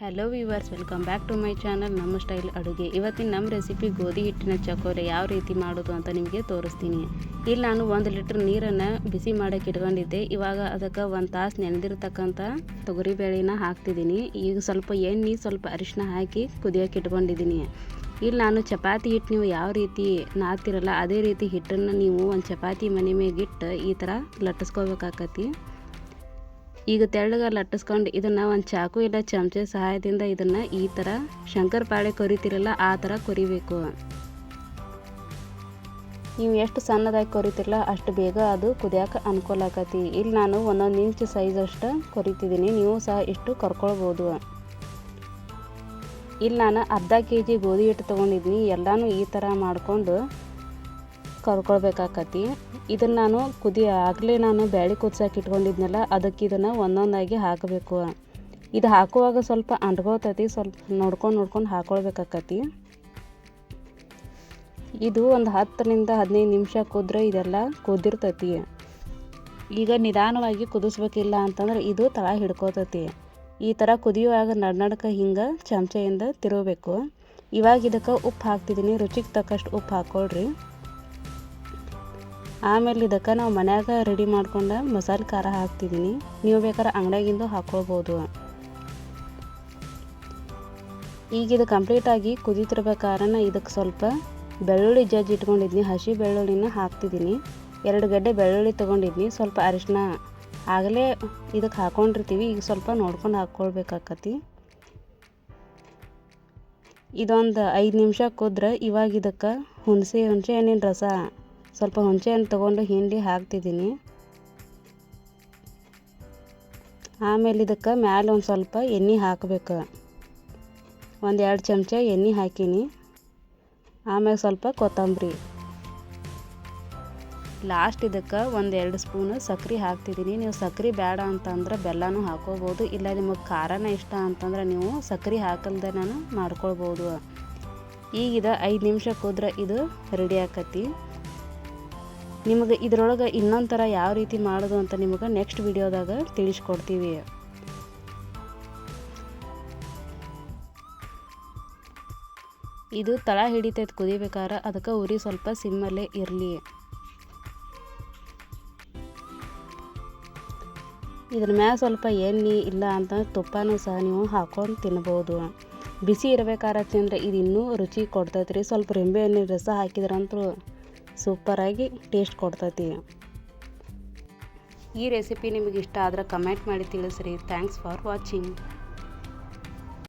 Hello viewers, welcome back to my channel ನಮ್ಮ style ಅಡುಗೆ. ಇವತ್ತಿನ ನಮ್ಮ ರೆಸಿಪಿ ಗೋಧಿ ಹಿಟ್ಟಿನ ಚಕೋಲೆ ಯಾವ ರೀತಿ ಮಾಡೋದು ಅಂತ ನಿಮಗೆ ತೋರಿಸ್ತೀನಿ. ಇಲ್ಲಿ ನಾನು 1 ಲೀಟ್ರ್ ನೀರನ್ನು ಬಿಸಿ ಮಾಡೋಕ್ಕೆ ಇಟ್ಕೊಂಡಿದ್ದೆ. ಇವಾಗ ಅದಕ್ಕೆ 1 ತಾಸು ನೆನೆದಿರ್ತಕ್ಕಂಥ ತೊಗರಿಬೇಳೆನ ಹಾಕ್ತಿದ್ದೀನಿ. ಈಗ ಸ್ವಲ್ಪ ಎಣ್ಣೆ ಸ್ವಲ್ಪ ಅರಿಶಿನ ಹಾಕಿ ಕುದಿಯೋಕೆ ಇಟ್ಕೊಂಡಿದ್ದೀನಿ. ಇಲ್ಲಿ ನಾನು ಚಪಾತಿ ಹಿಟ್ಟು ನೀವು ಯಾವ ರೀತಿ ನಾದ್ತಿರಲ್ಲ ಅದೇ ರೀತಿ ಹಿಟ್ಟನ್ನು ನೀವು ಒಂದು ಚಪಾತಿ ಮನೆ ಮೇಗಿಟ್ಟು ಈ ಥರ ಲಟ್ಟಿಸ್ಕೋಬೇಕಾಕತಿ. ಈಗ ತೆಳ್ಳಗೆ ಲಟ್ಟಿಸ್ಕೊಂಡು ಇದನ್ನು ಒಂದು ಚಾಕು ಇಲ್ಲ ಚಮಚೆ ಸಹಾಯದಿಂದ ಇದನ್ನು ಈ ಥರ ಶಂಕರಪಾಳೆ ಕೊರಿತಿರಲ್ಲ ಆ ಥರ ಕೊರಿಬೇಕು. ನೀವು ಎಷ್ಟು ಸಣ್ಣದಾಗಿ ಕೊರಿತಿರಲ್ಲ ಅಷ್ಟು ಬೇಗ ಅದು ಕುದಿಯೋಕೆ ಅನುಕೂಲ ಆಕತಿ. ಇಲ್ಲಿ ನಾನು 1 ಇಂಚ್ ಸೈಜಷ್ಟು ಕೊರಿತಿದ್ದೀನಿ, ನೀವು ಸಹ ಇಷ್ಟು ಕರ್ಕೊಳ್ಬೋದು. ಇಲ್ಲಿ ನಾನು ಅರ್ಧ kg ಗೋಧಿ ಹಿಟ್ಟು ತೊಗೊಂಡಿದ್ದೀನಿ. ಎಲ್ಲನೂ ಈ ಥರ ಮಾಡಿಕೊಂಡು ಕರ್ಕೊಳ್ಬೇಕಾಕತಿ. ಇದನ್ನು ನಾನು ಆಗಲೇ ನಾನು ಬೇಳೆ ಕುದಿಸೋಕೆ ಇಟ್ಕೊಂಡಿದ್ನಲ್ಲ ಅದಕ್ಕೆ ಇದನ್ನು ಒಂದೊಂದಾಗಿ ಹಾಕಬೇಕು. ಇದು ಹಾಕುವಾಗ ಸ್ವಲ್ಪ ಅಂಟ್ಕೋತತಿ, ಸ್ವಲ್ಪ ನೋಡ್ಕೊಂಡು ಹಾಕ್ಕೊಳ್ಬೇಕಾಕತಿ. ಇದು ಒಂದು 10ರಿಂದ 15 ನಿಮಿಷ ಕುದ್ರೆ ಇದೆಲ್ಲ ಕುದಿರ್ತತಿ. ಈಗ ನಿಧಾನವಾಗಿ ಕುದಿಸ್ಬೇಕಿಲ್ಲ ಅಂತಂದ್ರೆ ಇದು ತಳ ಹಿಡ್ಕೋತತಿ. ಈ ಥರ ಕುದಿಯುವಾಗ ನಡ್ನಡ್ಕ ಹಿಂಗೆ ಚಮಚೆಯಿಂದ ತಿರುಗಬೇಕು. ಇವಾಗ ಇದಕ್ಕೆ ಉಪ್ಪು ಹಾಕ್ತಿದ್ದೀನಿ, ರುಚಿಗೆ ತಕ್ಕಷ್ಟು ಉಪ್ಪು ಹಾಕ್ಕೊಳ್ರಿ. ಆಮೇಲೆ ಇದಕ್ಕೆ ನಾವು ಮನ್ಯಾಗ ರೆಡಿ ಮಾಡ್ಕೊಂಡು ಮಸಾಲೆ ಖಾರ ಹಾಕ್ತಿದ್ದೀನಿ, ನೀವು ಬೇಕಾದ್ರೆ ಅಂಗಡಿಯಾಗಿಂದು ಹಾಕ್ಕೊಳ್ಬೋದು. ಈಗ ಇದು ಕಂಪ್ಲೀಟಾಗಿ ಕುದೀತಿರ್ಬೇಕಾದ್ರೆ ಇದಕ್ಕೆ ಸ್ವಲ್ಪ ಬೆಳ್ಳುಳ್ಳಿ ಜಜ್ಜಿ ಇಟ್ಕೊಂಡಿದ್ನಿ, ಹಸಿ ಬೆಳ್ಳುಳ್ಳಿನ ಹಾಕ್ತಿದ್ದೀನಿ. 2 ಗಡ್ಡೆ ಬೆಳ್ಳುಳ್ಳಿ ತೊಗೊಂಡಿದ್ನಿ. ಸ್ವಲ್ಪ ಅರಿಶಿನ ಆಗಲೇ ಇದಕ್ಕೆ ಹಾಕ್ಕೊಂಡಿರ್ತೀವಿ, ಈಗ ಸ್ವಲ್ಪ ನೋಡ್ಕೊಂಡು ಹಾಕ್ಕೊಳ್ಬೇಕಾಕತಿ. ಇದೊಂದು 5 ನಿಮಿಷ ಕುದ್ರೆ ಇವಾಗ ಇದಕ್ಕೆ ಹುಣಸೆ ಹಣ್ಣಿನ ರಸ ಸ್ವಲ್ಪ ಹುಣಸೆ ಹಣ್ಣು ತೊಗೊಂಡು ಹಿಂಡಿ ಹಾಕ್ತಿದ್ದೀನಿ. ಆಮೇಲೆ ಇದಕ್ಕೆ ಮ್ಯಾಲೆ ಒಂದು ಸ್ವಲ್ಪ ಎಣ್ಣೆ ಹಾಕಬೇಕು. 1-2 ಚಮಚ ಎಣ್ಣೆ ಹಾಕೀನಿ. ಆಮೇಲೆ ಸ್ವಲ್ಪ ಕೊತ್ತಂಬರಿ, ಲಾಸ್ಟ್ ಇದಕ್ಕೆ 1-2 ಸ್ಪೂನು ಸಕ್ಕರೆ ಹಾಕ್ತಿದ್ದೀನಿ. ನೀವು ಸಕ್ಕರೆ ಬೇಡ ಅಂತಂದ್ರೆ ಬೆಲ್ಲನೂ ಹಾಕೋಬೋದು, ಇಲ್ಲ ನಿಮಗೆ ಖಾರನ ಇಷ್ಟ ಅಂತಂದ್ರೆ ನೀವು ಸಕ್ಕರೆ ಹಾಕಲ್ದೆ ನಾನು ಮಾಡ್ಕೊಳ್ಬೋದು. ಈಗ 5 ನಿಮಿಷ ಕುದ್ರೆ ಇದು ರೆಡಿ ಆಕತಿ. ನಿಮಗೆ ಇದರೊಳಗೆ ಇನ್ನೊಂದು ಥರ ಯಾವ ರೀತಿ ಮಾಡೋದು ಅಂತ ನಿಮಗೆ ನೆಕ್ಸ್ಟ್ ವಿಡಿಯೋದಾಗ ತಿಳಿಸ್ಕೊಡ್ತೀವಿ. ಇದು ತಳ ಹಿಡಿತೈತೆ ಕುದಿಬೇಕಾದ್ರೆ, ಅದಕ್ಕೆ ಉರಿ ಸ್ವಲ್ಪ ಸಿಮ್ಮಲ್ಲೇ ಇರಲಿ. ಇದ್ರ ಮ್ಯಾಲ ಸ್ವಲ್ಪ ಎಣ್ಣೆ ಇಲ್ಲ ಅಂತ ತುಪ್ಪನೂ ಸಹ ನೀವು ಹಾಕ್ಕೊಂಡು ತಿನ್ಬೋದು. ಬಿಸಿ ಇರಬೇಕಾದ್ರೆ ತಿಂದರೆ ಇದು ಇನ್ನೂ ರುಚಿ ಕೊಡ್ತೈತೆ ರೀ. ಸ್ವಲ್ಪ ನಿಂಬೆ ಹಣ್ಣಿನ ರಸ ಹಾಕಿದ್ರಂತೂ ಸೂಪರಾಗಿ ಟೇಸ್ಟ್ ಕೊಡ್ತೈತಿ. ಈ ರೆಸಿಪಿ ನಿಮಗೆ ಇಷ್ಟ ಆದರೆ ಕಮೆಂಟ್ ಮಾಡಿ ತಿಳಿಸ್ರಿ. Thanks for watching.